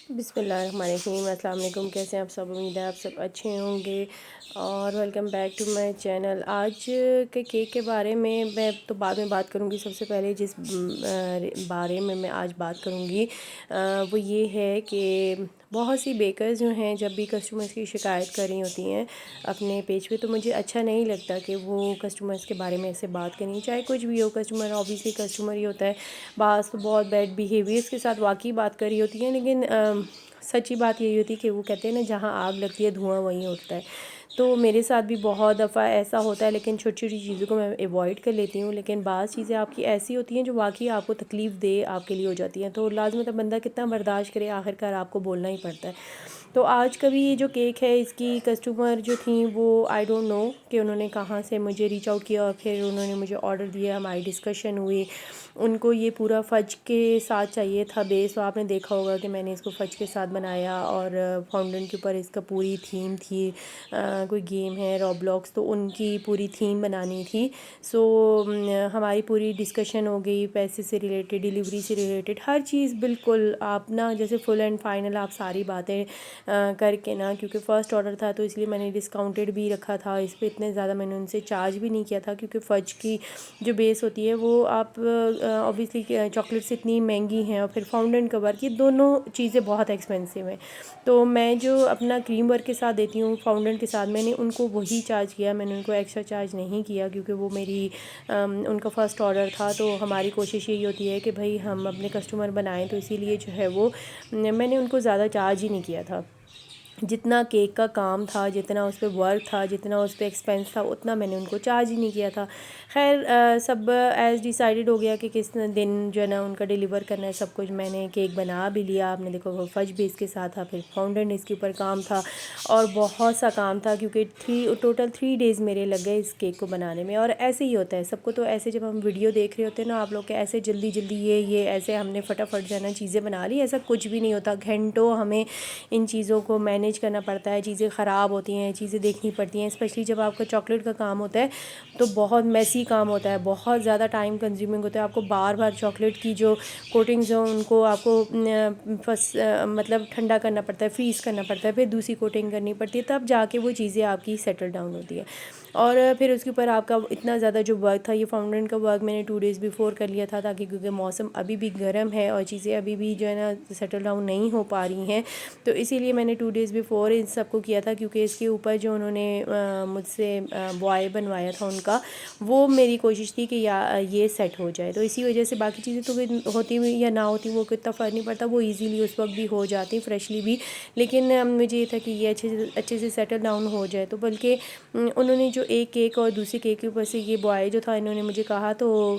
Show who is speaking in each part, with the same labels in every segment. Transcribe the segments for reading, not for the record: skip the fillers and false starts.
Speaker 1: بسم اللہ الرحمن الرحیم۔ السلام علیکم، کیسے ہیں آپ سب؟ امید ہے آپ سب اچھے ہوں گے اور welcome back to my channel. آج کے کیک کے بارے میں تو بعد میں بات کروں گی۔ سب سے پہلے جس بارے میں آج بات کروں گی وہ یہ ہے کہ بہت سی بیکرز جو ہیں جب بھی کسٹمرز کی شکایت کر رہی ہوتی ہیں اپنے پیج پہ، تو مجھے اچھا نہیں لگتا کہ وہ کسٹمرز کے بارے میں ایسے بات کریں، چاہے کچھ بھی ہو۔ کسٹمر اوبیسلی کسٹمر ہی ہوتا ہے، بعض تو بہت بیڈ بیہیویئرس کے ساتھ واقعی بات کر رہی ہوتی ہیں، لیکن سچی بات یہی ہوتی ہے کہ وہ کہتے ہیں نا، جہاں آگ لگتی ہے دھواں وہیں اٹھتا ہے۔ تو میرے ساتھ بھی بہت دفعہ ایسا ہوتا ہے، لیکن چھوٹی چھوٹی چیزوں کو میں ایوائڈ کر لیتی ہوں، لیکن بعض چیزیں آپ کی ایسی ہوتی ہیں جو واقعی آپ کو تکلیف دہ آپ کے لیے ہو جاتی ہیں، تو لازماً بندہ کتنا برداشت کرے، آخر کار آپ کو بولنا ہی پڑتا ہے۔ تو آج کا بھی یہ جو کیک ہے، اس کی کسٹمر جو تھیں وہ آئی ڈونٹ نو کہ انہوں نے کہاں سے مجھے ریچ آؤٹ کیا، اور پھر انہوں نے مجھے آرڈر دیا، ہماری ڈسکشن ہوئی۔ ان کو یہ پورا فج کے ساتھ چاہیے تھا بیس، تو آپ نے دیکھا ہوگا کہ میں نے اس کو فج کے ساتھ بنایا، اور فاؤنڈن کے اوپر اس کا پوری تھیم تھی۔ کوئی گیم ہے روبلاکس، تو ان کی پوری تھیم بنانی تھی۔ سو ہماری پوری ڈسکشن ہو گئی، پیسے سے ریلیٹڈ، ڈیلیوری سے ریلیٹڈ، ہر چیز بالکل آپ نا جیسے فل اینڈ فائنل آپ ساری باتیں کر کے نا، کیونکہ فرسٹ آرڈر تھا تو اس لیے میں نے ڈسکاؤنٹڈ بھی رکھا تھا اس پہ، اتنے زیادہ میں نے ان سے چارج بھی نہیں کیا تھا، کیونکہ فج کی جو بیس ہوتی ہے وہ آپ اوبیسلی چاکلیٹس اتنی مہنگی ہیں، اور پھر فاؤنڈن کا ورک، یہ دونوں چیزیں بہت ایکسپینسو ہیں۔ تو میں جو اپنا کریم ورک کے ساتھ دیتی ہوں فاؤنڈن کے ساتھ، میں نے ان کو وہی چارج کیا، میں نے ان کو ایکسٹرا چارج نہیں کیا، کیونکہ وہ میری ان کا فرسٹ آرڈر تھا۔ تو ہماری کوشش یہی ہوتی ہے کہ بھائی ہم اپنے کسٹمر بنائیں، تو اسی لیے جو ہے وہ میں نے ان کو زیادہ چارج ہی نہیں کیا تھا۔ جتنا کیک کا کام تھا، جتنا اس پہ ورک تھا، جتنا اس پہ ایکسپینس تھا، اتنا میں نے ان کو چارج ہی نہیں کیا تھا۔ خیر سب ایز ڈیسائیڈڈ ہو گیا کہ کس دن جو ہے نا ان کا ڈیلیور کرنا ہے سب کچھ۔ میں نے کیک بنا بھی لیا، آپ نے دیکھا وہ فج بھی اس کے ساتھ تھا، پھر فاؤنڈن اس کے اوپر کام تھا، اور بہت سا کام تھا، کیونکہ ٹوٹل 3 ڈیز میرے لگ گئے اس کیک کو بنانے میں۔ اور ایسے ہی ہوتا ہے سب کو، تو ایسے جب ہم ویڈیو دیکھ رہے ہوتے ہیں نا آپ لوگ کہ ایسے جلدی جلدی یہ ایسے ہم نے فٹافٹ جو ہے نا چیزیں بنا لی، ایسا کچھ بھی نہیں ہوتا۔ گھنٹوں ہمیں ان چیزوں کو مینیج کرنا پڑتا ہے، چیزیں خراب ہوتی ہیں، چیزیں دیکھنی پڑتی ہیں، اسپیشلی جب آپ کا چاکلیٹ کا کام ہوتا ہے تو بہت میسی کام ہوتا ہے، بہت زیادہ ٹائم کنزیومنگ ہوتا ہے۔ آپ کو بار بار چاکلیٹ کی جو کوٹنگز ہوں ان کو آپ کو مطلب ٹھنڈا کرنا پڑتا ہے، فریز کرنا پڑتا ہے، پھر دوسری کوٹنگ کرنی پڑتی ہے، تب جا کے وہ چیزیں آپ کی سیٹل ڈاؤن ہوتی ہے۔ اور پھر اس کے اوپر آپ کا اتنا زیادہ جو ورک تھا، یہ فاؤنڈن کا ورک میں نے 2 ڈیز بیفور کر لیا تھا، تاکہ کیونکہ موسم ابھی بھی گرم ہے اور چیزیں ابھی بھی جو ہے نا سیٹل ڈاؤن نہیں ہو پا رہی ہیں، تو اسی لیے میں نے 2 ڈیز بیفور ان سب کو کیا تھا، کیونکہ اس کے اوپر جو انہوں نے مجھ سے بوائے بنوایا تھا ان کا، وہ میری کوشش تھی کہ یہ سیٹ ہو جائے۔ تو اسی وجہ سے باقی چیزیں تو ہوتی ہوئی یا نہ ہوتی وہ اتنا فرق نہیں پڑتا، وہ ایزیلی اس وقت بھی ہو جاتی فریشلی بھی، لیکن مجھے یہ تھا کہ یہ اچھے سے سیٹل ڈاؤن ہو جائے۔ تو بلکہ انہوں نے جو ایک کیک اور دوسری کیک کے اوپر سے یہ بوائے جو تھا انہوں نے مجھے کہا، تو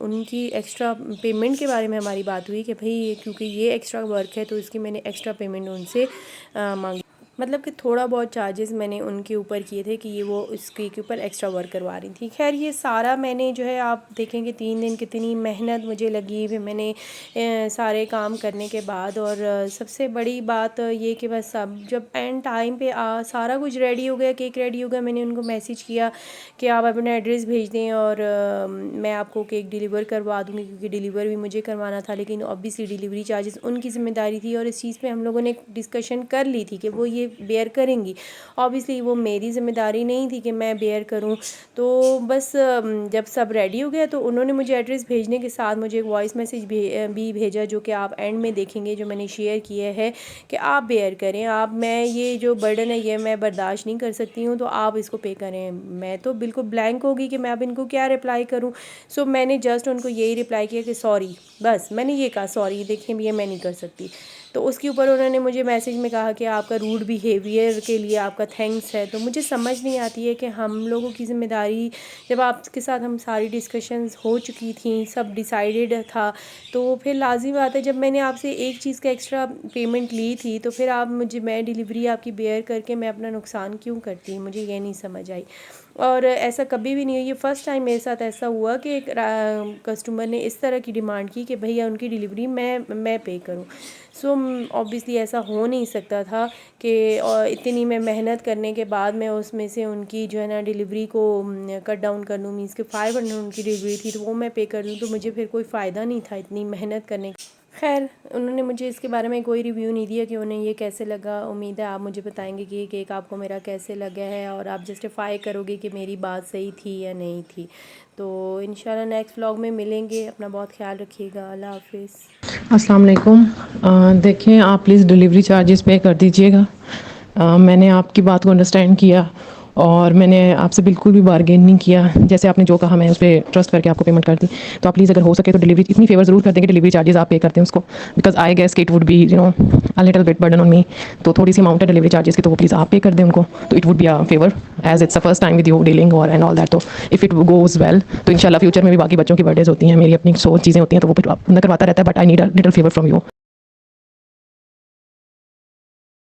Speaker 1: ان کی ایکسٹرا پیمنٹ کے بارے میں ہماری بات ہوئی کہ بھئی کیونکہ یہ ایکسٹرا ورک ہے تو اس کی میں نے ایکسٹرا پیمنٹ ان سے مانگی، مطلب کہ تھوڑا بہت چارجز میں نے ان کے اوپر کیے تھے کہ یہ وہ اس کیک کے اوپر ایکسٹرا ورک کروا رہی تھی۔ خیر یہ سارا میں نے جو ہے آپ دیکھیں گے 3 دن کتنی محنت مجھے لگی، پھر میں نے سارے کام کرنے کے بعد، اور سب سے بڑی بات یہ کہ بس اب جب اینڈ ٹائم پہ سارا کچھ ریڈی ہو گیا، کیک ریڈی ہو گیا، میں نے ان کو میسیج کیا کہ آپ اپنا ایڈریس بھیج دیں اور میں آپ کو کیک ڈیلیور کروا دوں گی، کیونکہ ڈیلیور بھی مجھے کروانا تھا، لیکن اوبیسلی ڈیلیوری چارجز ان کی ذمہ داری تھی، اور اس چیز پہ ہم لوگوں نے ڈسکشن کر لی تھی کہ وہ یہ بیئر کریں گی، اوبیسلی وہ میری ذمہ داری نہیں تھی کہ میں بیئر کروں۔ تو بس جب سب ریڈی ہو گیا تو انہوں نے مجھے ایڈریس بھیجنے کے ساتھ مجھے ایک وائس میسیج بھی بھیجا، جو کہ آپ اینڈ میں دیکھیں گے، جو میں نے شیئر کیا ہے کہ آپ بیئر کریں، میں یہ جو برڈن ہے یہ میں برداشت نہیں کر سکتی ہوں، تو آپ اس کو پے کریں۔ میں تو بالکل بلینک ہوگی کہ میں اب ان کو کیا رپلائی کروں۔ سو میں نے جسٹ ان کو یہی رپلائی کیا کہ سوری، بس میں نے یہ کہا سوری، دیکھیں یہ میں نہیں کر سکتی۔ تو اس کے اوپر انہوں نے مجھے میسیج میں کہا کہ آپ کا روڈ بیہیویئر کے لیے آپ کا تھینکس ہے۔ تو مجھے سمجھ نہیں آتی ہے کہ ہم لوگوں کی ذمہ داری، جب آپ کے ساتھ ہم ساری ڈسکشنز ہو چکی تھیں، سب ڈیسائیڈڈ تھا، تو پھر لازمی بات ہے جب میں نے آپ سے ایک چیز کا ایکسٹرا پیمنٹ لی تھی تو پھر آپ میں ڈیلیوری آپ کی بیئر کر کے میں اپنا نقصان کیوں کرتی، مجھے یہ نہیں سمجھ آئی۔ اور ایسا کبھی بھی نہیں ہے، یہ فرسٹ ٹائم میرے ساتھ ایسا ہوا کہ ایک کسٹمر نے اس طرح کی ڈیمانڈ کی کہ بھیا ان کی ڈیلیوری میں پے کروں۔ سو اوبیسلی ایسا ہو نہیں سکتا تھا کہ اتنی میں محنت کرنے کے بعد میں اس میں سے ان کی جو ہے نا ڈیلیوری کو کٹ ڈاؤن کر لوں، مینس کہ 500 ان کی ڈیلیوری تھی تو وہ میں پے کر دوں، تو مجھے پھر کوئی فائدہ نہیں تھا اتنی محنت کرنے کا۔ خیر انہوں نے مجھے اس کے بارے میں کوئی ریویو نہیں دیا کہ انہیں یہ کیسے لگا. امید ہے آپ مجھے بتائیں گے کہ یہ کیک آپ کو میرا کیسے لگا ہے اور آپ جسٹیفائی کرو گے کہ میری بات صحیح تھی یا نہیں تھی. تو انشاءاللہ نیکسٹ ولاگ میں ملیں گے. اپنا بہت خیال رکھیے گا. اللہ حافظ.
Speaker 2: السلام علیکم. دیکھیں آپ پلیز ڈلیوری چارجز پے کر دیجیے گا. میں نے آپ کی بات کو انڈرسٹینڈ کیا اور میں نے آپ سے بالکل بھی بارگین نہیں کیا. جیسے آپ نے جو کہا میں اس پہ ٹرسٹ کر کے آپ کو پیمنٹ کر دی. تو آپ پلیز اگر ہو سکے تو ڈلیوری اتنی فیور ضرور کر دیں کہ ڈلیوری چارجز آپ پے کرتے ہیں اس کو, بیکاز آئی گیس کہ it would be little bit burden on me. تو تھوڑی سی اماؤنٹ ہے ڈلیوری چارجز کی, تو وہ پلیز آپ پے کر دیں ان کو. تو it would be a favour as it's first time with you dealing اور اینڈ آل دیٹ. تو اف اٹ گوز ویل تو ان شاء اللہ فیوچر میں بھی باقی بچوں کی برتھ ڈیز ہوتی ہیں, میری اپنی سو چیزیں ہوتی ہیں, تو وہ پھر نہ کرواتا رہتا ہے. But I need a little favour from you.